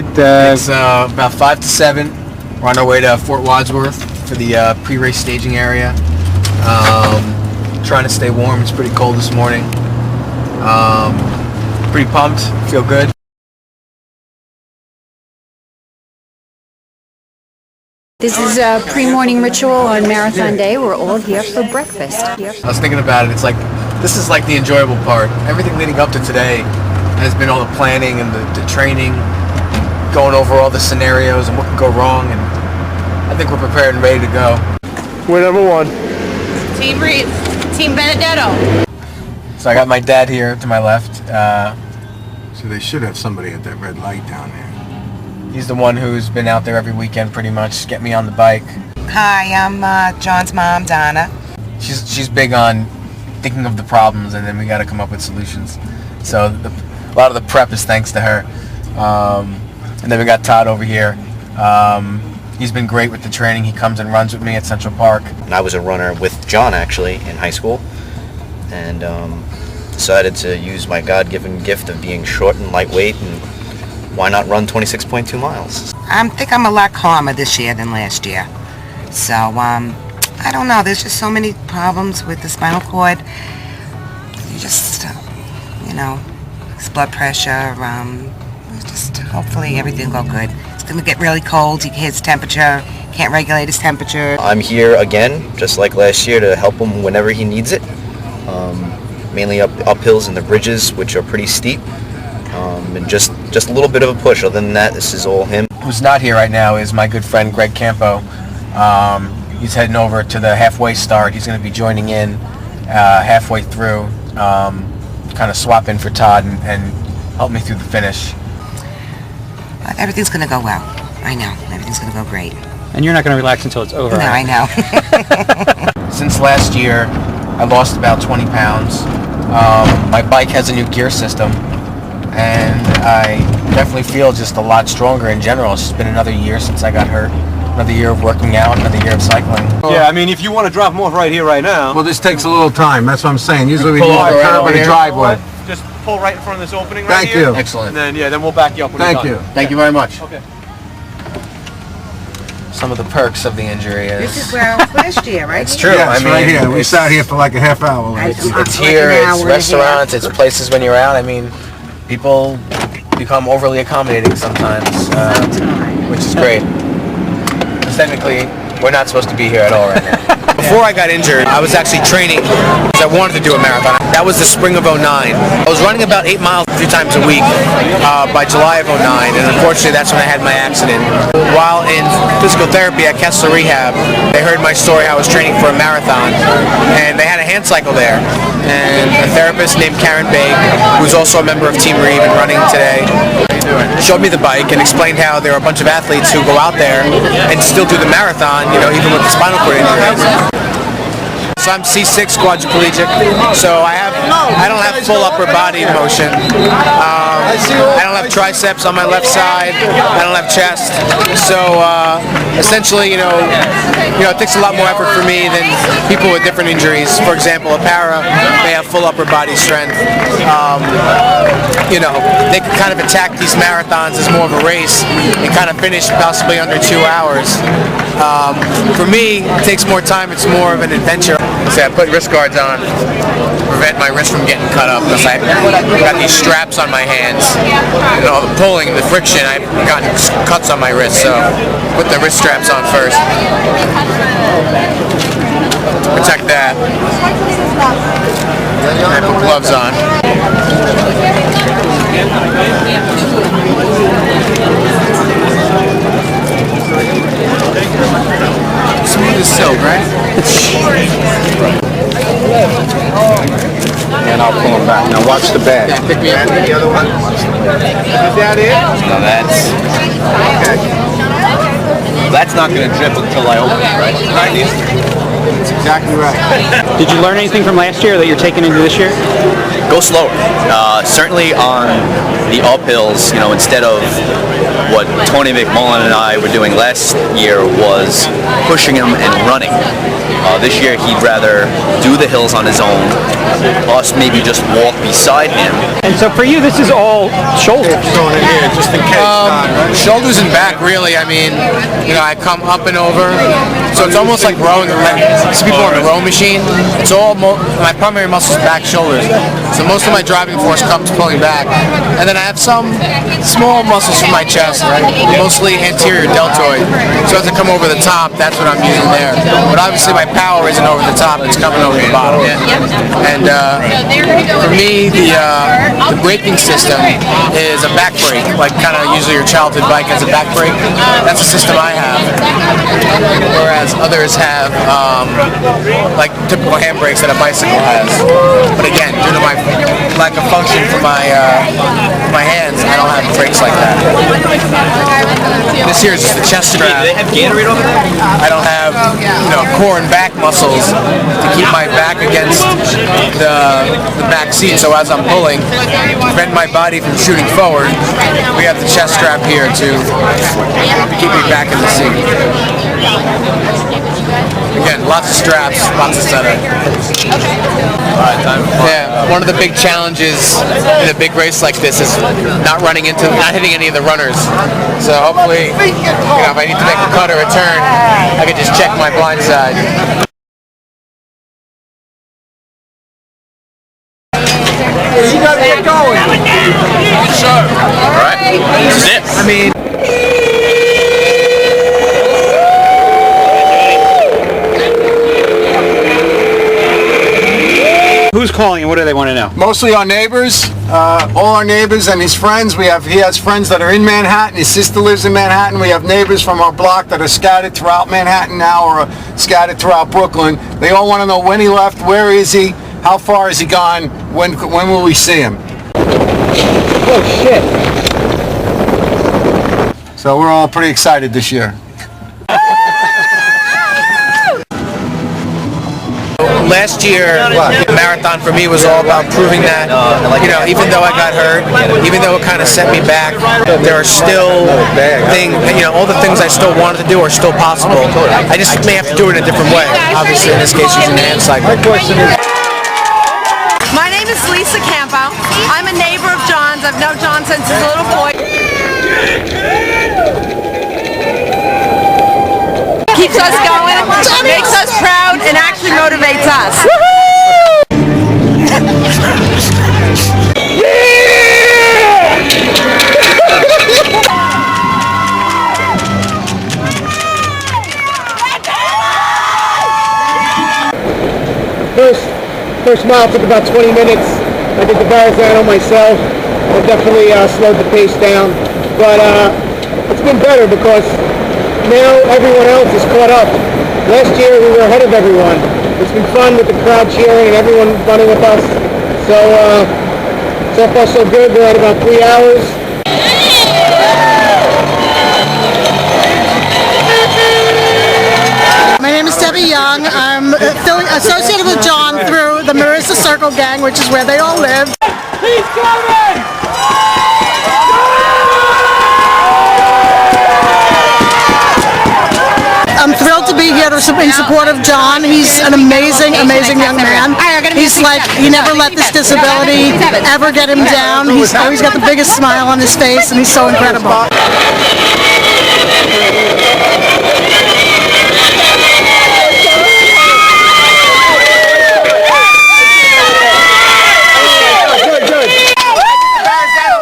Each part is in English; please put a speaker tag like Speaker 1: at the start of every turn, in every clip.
Speaker 1: It's about 5 to 7. We're on our way to Fort Wadsworth for the pre-race staging area. Trying to stay warm. It's pretty cold this morning. Pretty pumped. Feel good.
Speaker 2: This is a pre-morning ritual on Marathon Day. We're all here for breakfast.
Speaker 1: I was thinking about it. It's like, this is like the enjoyable part. Everything leading up to today has been all the planning and the training, going over all the scenarios and what could go wrong, and I think we're prepared and ready to go.
Speaker 3: We're number one.
Speaker 4: Team Reeves. Team Benedetto.
Speaker 1: So I got my dad here to my left.
Speaker 3: So they should have somebody at that red light down there.
Speaker 1: He's the one who's been out there every weekend pretty much, get me on the bike.
Speaker 5: Hi, I'm John's mom, Donna.
Speaker 1: She's big on thinking of the problems, and then we got to come up with solutions. So a lot of the prep is thanks to her. And then we got Todd over here. He's been great with the training. He comes and runs with me at Central Park.
Speaker 6: And I was a runner with John actually in high school, and decided to use my God-given gift of being short and lightweight, and why not run 26.2 miles?
Speaker 5: I think I'm a lot calmer this year than last year. So, I don't know. There's just so many problems with the spinal cord. You just, it's blood pressure. Just hopefully everything will go good. It's going to get really cold. His temperature, can't regulate his temperature.
Speaker 6: I'm here again, just like last year, to help him whenever he needs it. Mainly up hills and the bridges, which are pretty steep. And just a little bit of a push. Other than that, this is all him.
Speaker 1: Who's not here right now is my good friend Greg Campo. He's heading over to the halfway start. He's going to be joining in halfway through, kind of swap in for Todd and help me through the finish.
Speaker 5: Everything's going to go well. I know. Everything's going to go great.
Speaker 7: And you're not going to relax until it's over.
Speaker 5: No, I know.
Speaker 1: Since last year, I lost about 20 pounds. My bike has a new gear system, and I definitely feel just a lot stronger in general. It's just been another year since I got hurt. Another year of working out, another year of cycling.
Speaker 8: Yeah, I mean, if you want to drop them off right here, right now.
Speaker 3: Well, this takes a little time. That's what I'm saying. Usually we do
Speaker 1: Pull
Speaker 3: a
Speaker 1: over
Speaker 3: curb
Speaker 1: right
Speaker 3: in the
Speaker 1: over
Speaker 3: driveway.
Speaker 8: Just pull right in front of this opening right
Speaker 3: Thank
Speaker 8: here.
Speaker 3: you.
Speaker 1: Excellent.
Speaker 8: And then we'll back you up when
Speaker 3: Thank
Speaker 8: you're
Speaker 3: you.
Speaker 8: done.
Speaker 1: Thank you very much.
Speaker 8: Okay.
Speaker 1: Some of the perks of the injury is...
Speaker 5: This is where I was last year, right?
Speaker 1: It's true.
Speaker 3: Yes,
Speaker 1: I mean,
Speaker 3: right here. We sat here for like a half hour.
Speaker 1: It's here, it's restaurants, it's places when you're out. I mean, people become overly accommodating sometimes, which is great. Because technically, we're not supposed to be here at all right now. Before I got injured, I was actually training because I wanted to do a marathon. That was the spring of '09. I was running about 8 miles a few times a week by July of '09, and unfortunately that's when I had my accident. While in physical therapy at Kessler Rehab, they heard my story how I was training for a marathon, and they had a Handcycle there. And a therapist named Karen Baig, who's also a member of Team Reeve and running today, showed me the bike and explained how there are a bunch of athletes who go out there and still do the marathon, even with the spinal cord injuries. So I'm C6 quadriplegic, so I don't have full upper body motion. I don't have triceps on my left side. I don't have chest. So essentially, it takes a lot more effort for me than people with different injuries. For example, a para may have full upper body strength. They can kind of attack these marathons as more of a race and kind of finish possibly under 2 hours. For me, it takes more time. It's more of an adventure. So I put wrist guards on to prevent my wrist from getting cut up because I've got these straps on my hands. All the pulling, the friction, I've gotten cuts on my wrist. So put the wrist straps on first to protect that. And I put gloves on. Smooth as silk, right?
Speaker 3: And I'll pull them back. Now watch the bag.
Speaker 1: Yeah, pick me up.
Speaker 3: The other one? Is that it?
Speaker 6: Now that's not going to drip until I open it, right?
Speaker 3: That's exactly right.
Speaker 7: Did you learn anything from last year that you're taking into this year?
Speaker 6: go slower. Certainly on the uphills, you know, instead of what Tony McMullen and I were doing last year was pushing him and running. This year he'd rather do the hills on his own, us maybe just walk beside him.
Speaker 7: And so for you, this is all shoulders.
Speaker 3: Throwing it here just in case.
Speaker 1: Shoulders and back, really. I mean, you know, I come up and over, so it's almost like rowing. See people on the row machine. It's all my primary muscles, back, shoulders. So most of my driving force comes pulling back, and then I have some small muscles from my chest, right? Mostly anterior deltoid. So as I come over the top, that's what I'm using there. But obviously my power isn't over the top; it's coming over the bottom. And for me, the braking system is a back brake, like kind of usually your childhood bike has a back brake. That's the system I have. Whereas others have like typical handbrakes that a bicycle has. But again, due to my lack of function for my hands, I don't have brakes like that. This here is just the chest strap.
Speaker 6: Do they have Gatorade over there?
Speaker 1: I don't have, you know, core and back muscles to keep my back against the back seat. So as I'm pulling, to prevent my body from shooting forward, we have the chest strap here to keep me back in the seat. Again, lots of straps, lots of setup. Yeah, one of the big challenges in a big race like this is not hitting any of the runners. So hopefully, you know, if I need to make a cut or a turn, I can just check my blind side.
Speaker 3: You gotta get going.
Speaker 6: Sure. All right. This is it.
Speaker 1: I mean,
Speaker 7: Who's calling and what do they want to know?
Speaker 3: Mostly our neighbors, all our neighbors and his friends. He has friends that are in Manhattan. His sister lives in Manhattan. We have neighbors from our block that are scattered throughout Manhattan now or scattered throughout Brooklyn. They all want to know when he left, where is he, how far has he gone, when will we see him?
Speaker 7: Oh shit.
Speaker 3: So we're all pretty excited this year.
Speaker 1: last year, the marathon for me was all about proving that, you know, even though I got hurt, even though it kind of set me back, there are still things, you know, all the things I still wanted to do are still possible. I just may have to do it in a different way. Obviously, in this case, using the Handcycle.
Speaker 4: My name is Lisa Campo. I'm a neighbor of John's. I've known John since he's a little boy. Keeps us going, makes us proud, and actually motivates us.
Speaker 9: First mile took about 20 minutes. I did the Verrazano myself. I definitely slowed the pace down, but it's been better because now everyone else is caught up. Last year we were ahead of everyone. It's been fun with the crowd cheering and everyone running with us. So far so good. We're at about 3 hours.
Speaker 10: My name is Debbie Young. I'm associated with John through the Marissa Circle Gang, which is where they all live.
Speaker 9: He's coming!
Speaker 10: I'm thrilled to be here in support of John. He's an amazing, amazing young man. He's like, he never let this disability ever get him down. He's always got the biggest smile on his face, and he's so incredible.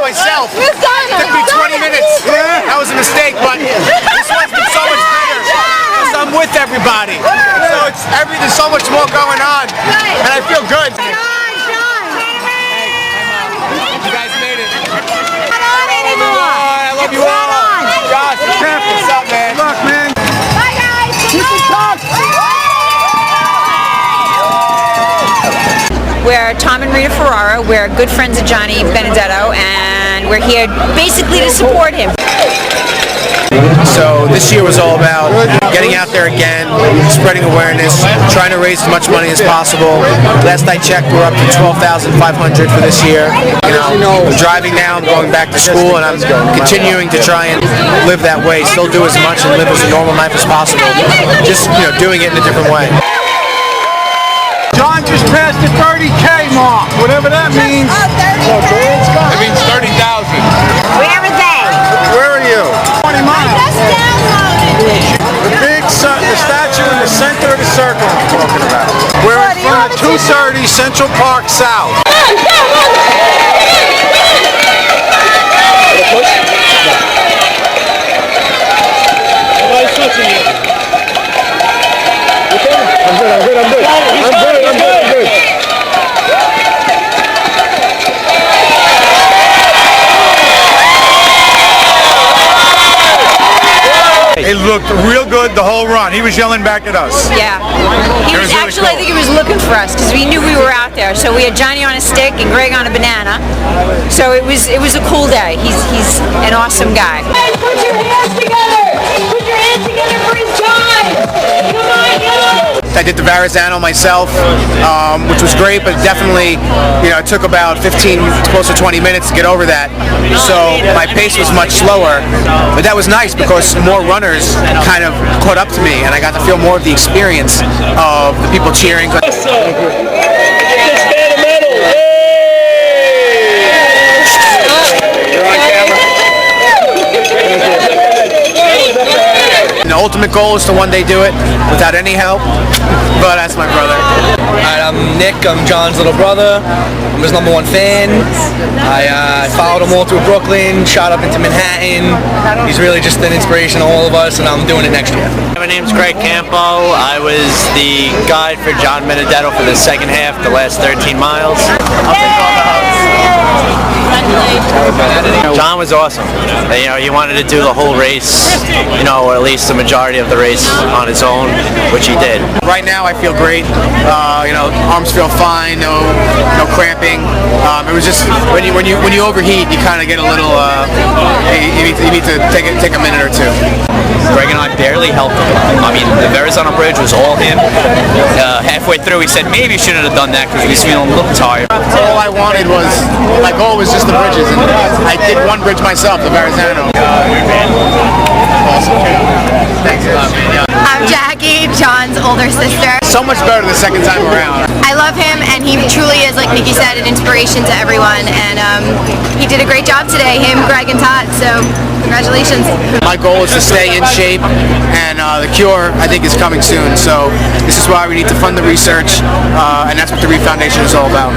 Speaker 1: Myself. It took me 20 minutes. That was a mistake, but this one's been so much better because I'm with everybody. So there's so much more going on, and I feel good. You guys made it. I love you all. Josh, what's up, man?
Speaker 3: Good luck, man.
Speaker 10: Bye, guys.
Speaker 2: We're Tom and Rita Ferrara. We're good friends of Johnny Benedetto, and we're here basically to support him.
Speaker 1: So this year was all about getting out there again, spreading awareness, trying to raise as much money as possible. Last I checked, we're up to $12,500 for this year. You know, I'm driving now, I'm going back to school, and I'm continuing to try and live that way, still do as much and live as a normal life as possible. Just, you know, doing it in a different way.
Speaker 3: John just passed the 30K mark, whatever that means.
Speaker 11: It means 30,000.
Speaker 12: Where are they?
Speaker 3: Where are you? 20 miles.
Speaker 12: Just downloaded.
Speaker 3: The statue in the center of the circle I'm talking about. We're in front of 230 Central Park South.
Speaker 11: It looked real good the whole run. He was yelling back at us.
Speaker 13: Yeah. He was actually, I think he was looking for us because we knew we were out there. So we had Johnny on a stick and Greg on a banana. So it was a cool day. He's an awesome guy.
Speaker 12: Hey, put your hands together! Put your hands together for his John! Come on, get up!
Speaker 1: I did the Verrazano myself, which was great, but definitely, you know, it took about 15, close to 20 minutes to get over that. So my pace was much slower, but that was nice because more runners kind of caught up to me, and I got to feel more of the experience of the people cheering. The ultimate goal is to one day do it without any help, but that's my brother.
Speaker 6: Alright, I'm Nick, I'm John's little brother. I'm his #1 fan. I followed him all through Brooklyn, shot up into Manhattan. He's really just an inspiration to all of us, and I'm doing it next year.
Speaker 14: My name's Greg Campo. I was the guide for John Benedetto for the second half, the last 13 miles. I'll take all the hugs. John was awesome. You know, he wanted to do the whole race, you know, or at least the majority of the race on his own, which he did.
Speaker 1: Right now I feel great. You know, arms feel fine, no cramping. It was just when you overheat, you kind of get a little. You need to take a minute or two.
Speaker 14: Greg and I barely helped him. I mean, the Verrazano Bridge was all him. Halfway through, he said maybe shouldn't have done that because he was feeling a little tired.
Speaker 1: All I wanted was, my goal was just the bridges, and I did one bridge myself, the Verrazano. Awesome. Thanks a lot, man.
Speaker 4: I'm Jackie, John's older sister.
Speaker 1: So much better the second time around.
Speaker 4: I love him, and he truly is, like Nikki said, an inspiration to everyone. And he did a great job today, him, Greg, and Todd. So congratulations.
Speaker 1: My goal is to stay in shape, and the cure, I think, is coming soon. So this is why we need to fund the research, and that's what the Reef Foundation is all about.